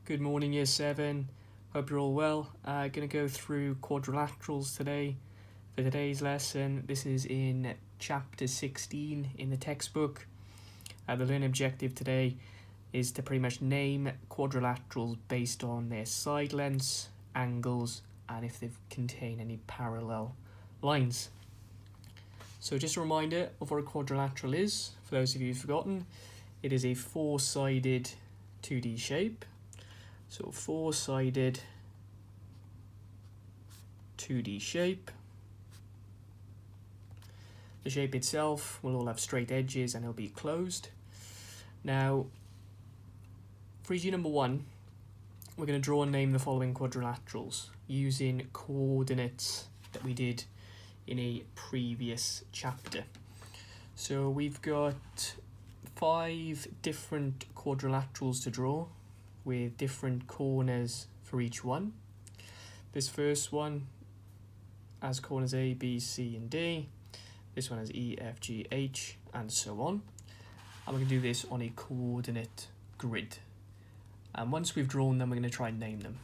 Good morning, Year 7. Hope you're all well. Going to go through quadrilaterals today for today's lesson. This is in chapter 16 in the textbook. The learning objective today is to pretty much name quadrilaterals based on their side lengths, angles, and if they contain any parallel lines. So just a reminder of what a quadrilateral is, for those of you who've forgotten. It is a four-sided 2D shape. So four-sided 2D shape. The shape itself will all have straight edges and it'll be closed. Now, for easy number 1, we're going to draw and name the following quadrilaterals using coordinates that we did in a previous chapter. So we've got 5 different quadrilaterals to draw with different corners for each one. This first one has corners A, B, C, and D. This one has E, F, G, H, and so on. And we're going to do this on a coordinate grid. And once we've drawn them, we're going to try and name them.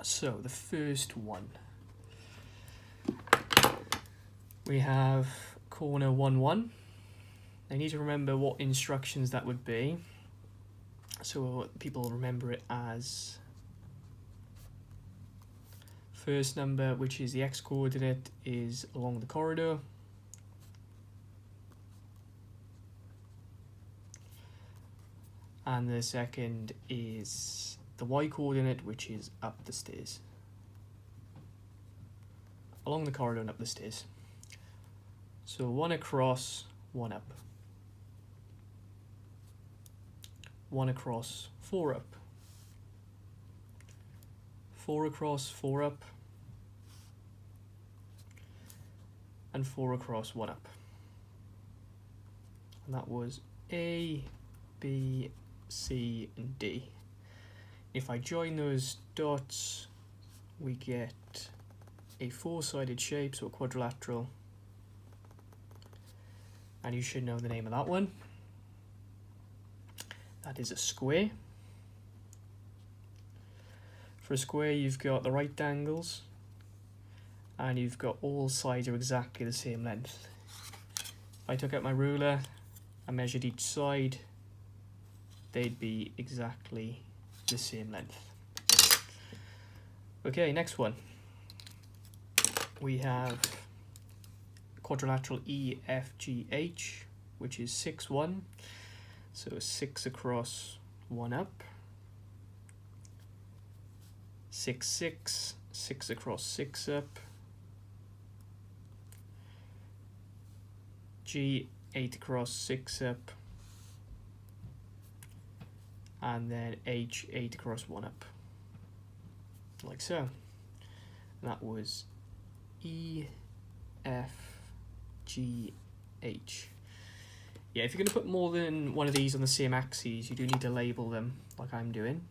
So the first one, we have corner 1, 1. I need to remember what instructions that would be. So people remember it as first number, which is the x-coordinate, is along the corridor. And the second is the y-coordinate, which is up the stairs. Along the corridor and up the stairs. So 1 across, 1 up. 1 across, 4 up. 4 across, 4 up. And 4 across, 1 up. And that was A, B, C, and D. If I join those dots, we get a four-sided shape, so a quadrilateral. And you should know the name of that one. That is a square. For a square, you've got the right angles, and you've got all sides are exactly the same length. If I took out my ruler and measured each side, they'd be exactly the same length. Okay, next one. We have quadrilateral EFGH, which is 6, 1. So 6 across, 1 up. 6, 6, 6 across, 6 up. G, 8 across, 6 up. And then H, 8 across, 1 up. Like so. And that was E, F, G, H. Yeah, if you're going to put more than one of these on the same axes, you do need to label them like I'm doing.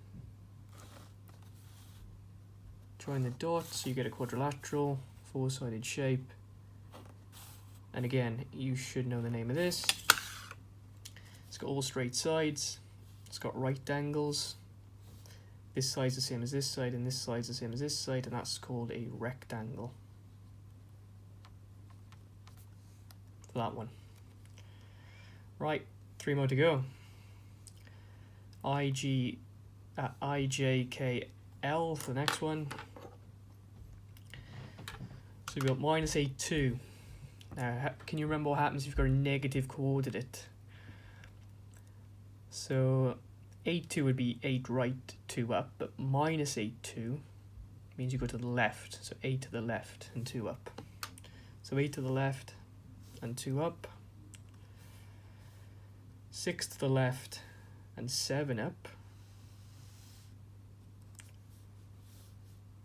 Join the dots, you get a quadrilateral, four-sided shape. And again, you should know the name of this. It's got all straight sides. It's got right angles. This side's the same as this side, and this side's the same as this side, and that's called a rectangle. For that one. Right, 3 more to go. IJKL for the next one. So we've got minus 8, 2. Now, can you remember what happens if you've got a negative coordinate? So 8, 2 would be 8 right, 2 up, but minus 8, 2 means you go to the left. So 8 to the left and 2 up. So 8 to the left and 2 up. 6 to the left and 7 up.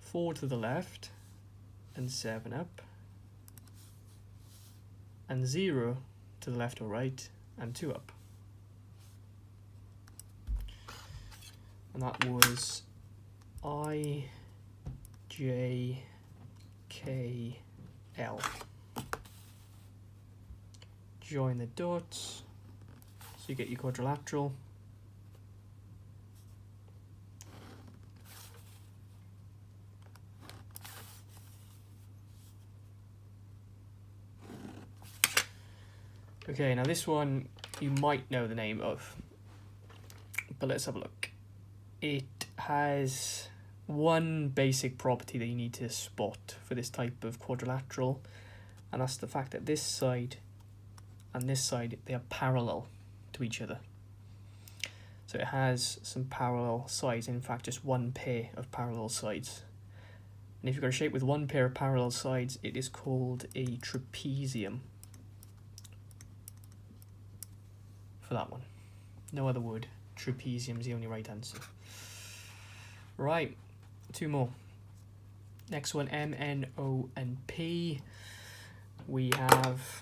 4 to the left and 7 up. And 0 to the left or right and 2 up. And that was IJKL. Join the dots. So you get your quadrilateral. Okay, now this one you might know the name of, but let's have a look. It has one basic property that you need to spot for this type of quadrilateral, and that's the fact that this side and this side, they are parallel to each other. So it has some parallel sides, in fact just one pair of parallel sides. And if you've got a shape with one pair of parallel sides, it is called a trapezium. For that one. No other word. Trapezium is the only right answer. Right, two more. Next one, M, N, O, and P. We have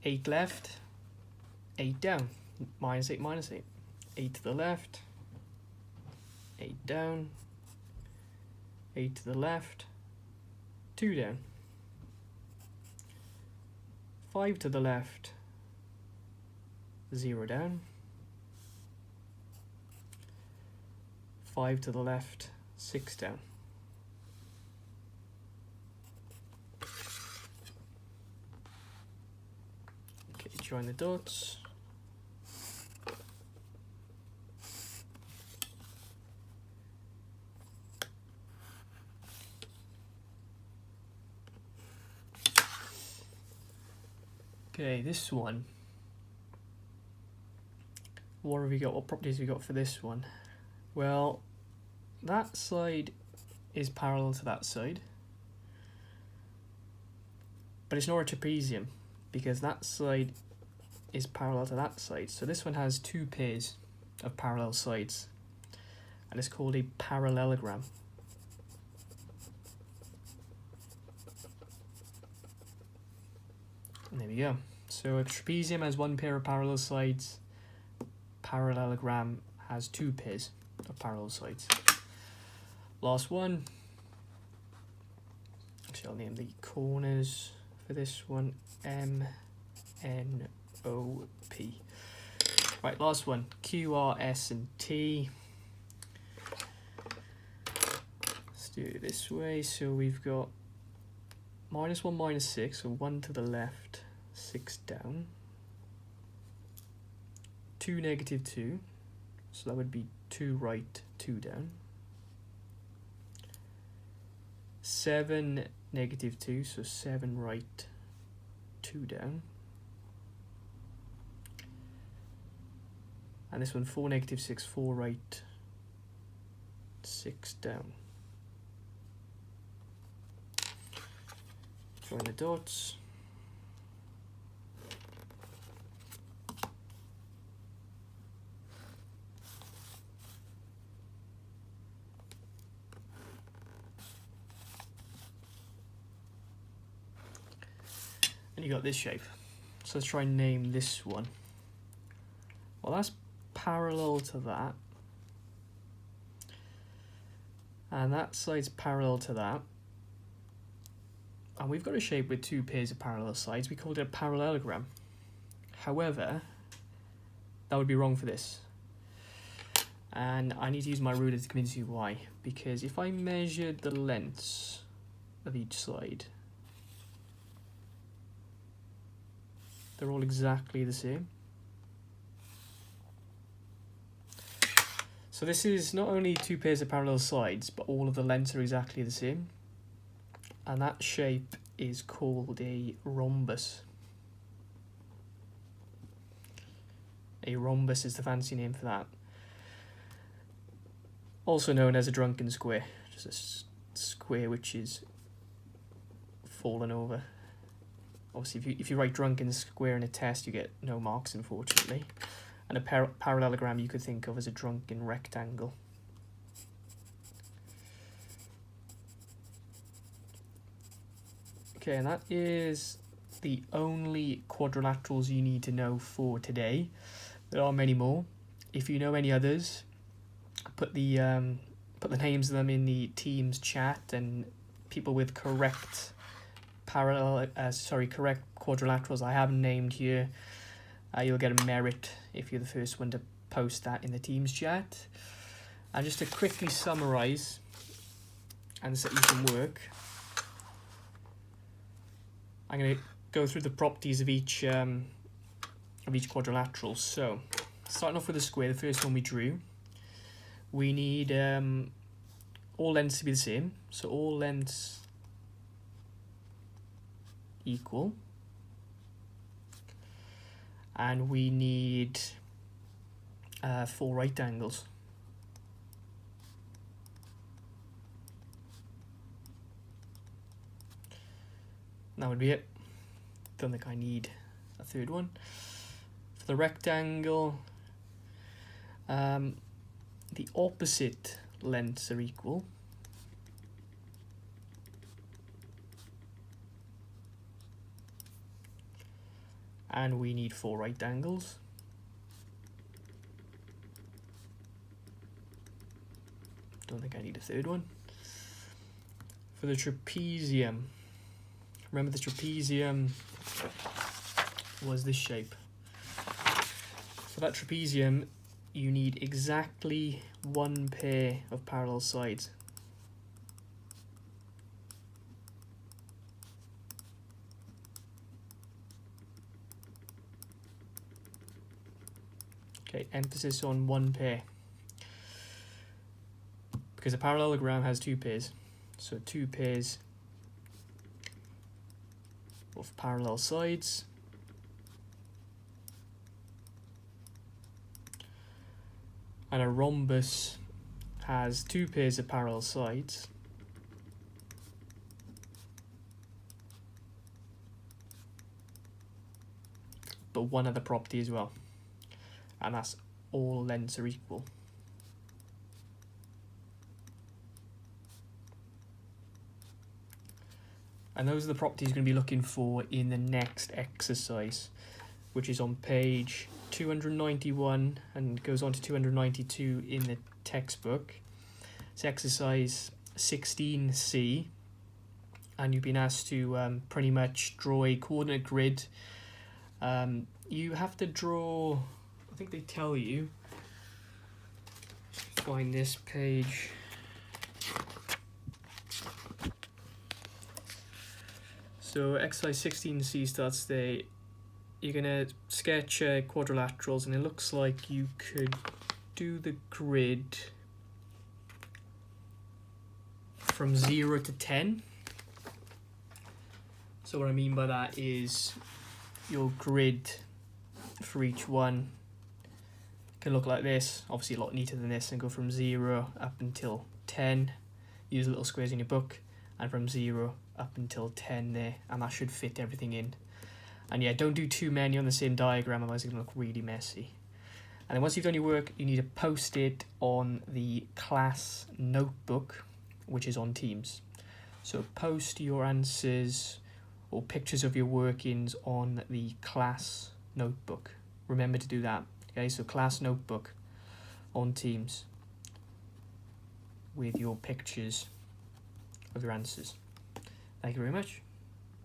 8 left, 8 down, minus 8, minus 8. 8 to the left, 8 down, 8 to the left, 2 down. 5 to the left, 0 down. 5 to the left, 6 down. Okay, join the dots. Okay, this one. What have we got? What properties have we got for this one? Well, that side is parallel to that side, but it's not a trapezium because that side is parallel to that side. So this one has 2 pairs of parallel sides, and it's called a parallelogram. And there we go. So a trapezium has 1 pair of parallel sides. Parallelogram has 2 pairs of parallel sides. Last one. Actually, I'll name the corners for this one M, N, O, P. Right, last one. Q, R, S, and T. Let's do it this way. So we've got -1, -6, so 1 to the left, 6 down. 2, -2, so that would be 2 right, 2 down. 7, -2, so 7 right, 2 down. And this one, 4, -6, 4 right, 6 down. Join the dots. And you got this shape. So let's try and name this one. Well, that's parallel to that. And that side's parallel to that. And we've got a shape with 2 pairs of parallel sides. We called it a parallelogram. However, that would be wrong for this. And I need to use my ruler to convince you why. Because if I measured the lengths of each side, they're all exactly the same. So this is not only 2 pairs of parallel sides, but all of the lengths are exactly the same. And that shape is called a rhombus. A rhombus is the fancy name for that. Also known as a drunken square. Just a square which is fallen over. Obviously, if you write drunken square in a test, you get no marks, unfortunately. And a parallelogram you could think of as a drunken rectangle. Okay, and that is the only quadrilaterals you need to know for today. There are many more. If you know any others, put the names of them in the Teams chat, and people with correct correct quadrilaterals I haven't named here, you'll get a merit if you're the first one to post that in the Teams chat. And just to quickly summarize and set you some work, I'm going go through the properties of each quadrilateral. So, starting off with the square, the first one we drew, we need all lengths to be the same. So all lengths equal, and we need 4 right angles. That would be it. Don't think I need a third one. For the rectangle, the opposite lengths are equal. And we need 4 right angles. Don't think I need a third one. For the trapezium, remember the trapezium was this shape. For that trapezium, you need exactly 1 pair of parallel sides. Okay, emphasis on 1 pair. Because a parallelogram has 2 pairs. So 2 pairs of parallel sides. And a rhombus has 2 pairs of parallel sides. But 1 other property as well. And that's all lengths are equal. And those are the properties you're going to be looking for in the next exercise, which is on page 291 and goes on to 292 in the textbook. It's exercise 16C, and you've been asked to pretty much draw a coordinate grid. You have to draw, I think they tell you, find this page. So exercise 16C starts there. You're going to sketch quadrilaterals, and it looks like you could do the grid from 0 to 10. So what I mean by that is your grid for each one can look like this, obviously a lot neater than this, and go from 0 up until 10. Use little squares in your book, and from 0 up until 10 there, and that should fit everything in. And yeah, don't do too many on the same diagram, otherwise it's going to look really messy. And then once you've done your work, you need to post it on the class notebook, which is on Teams. So post your answers or pictures of your workings on the class notebook. Remember to do that. Okay, so class notebook on Teams with your pictures of your answers. Thank you very much.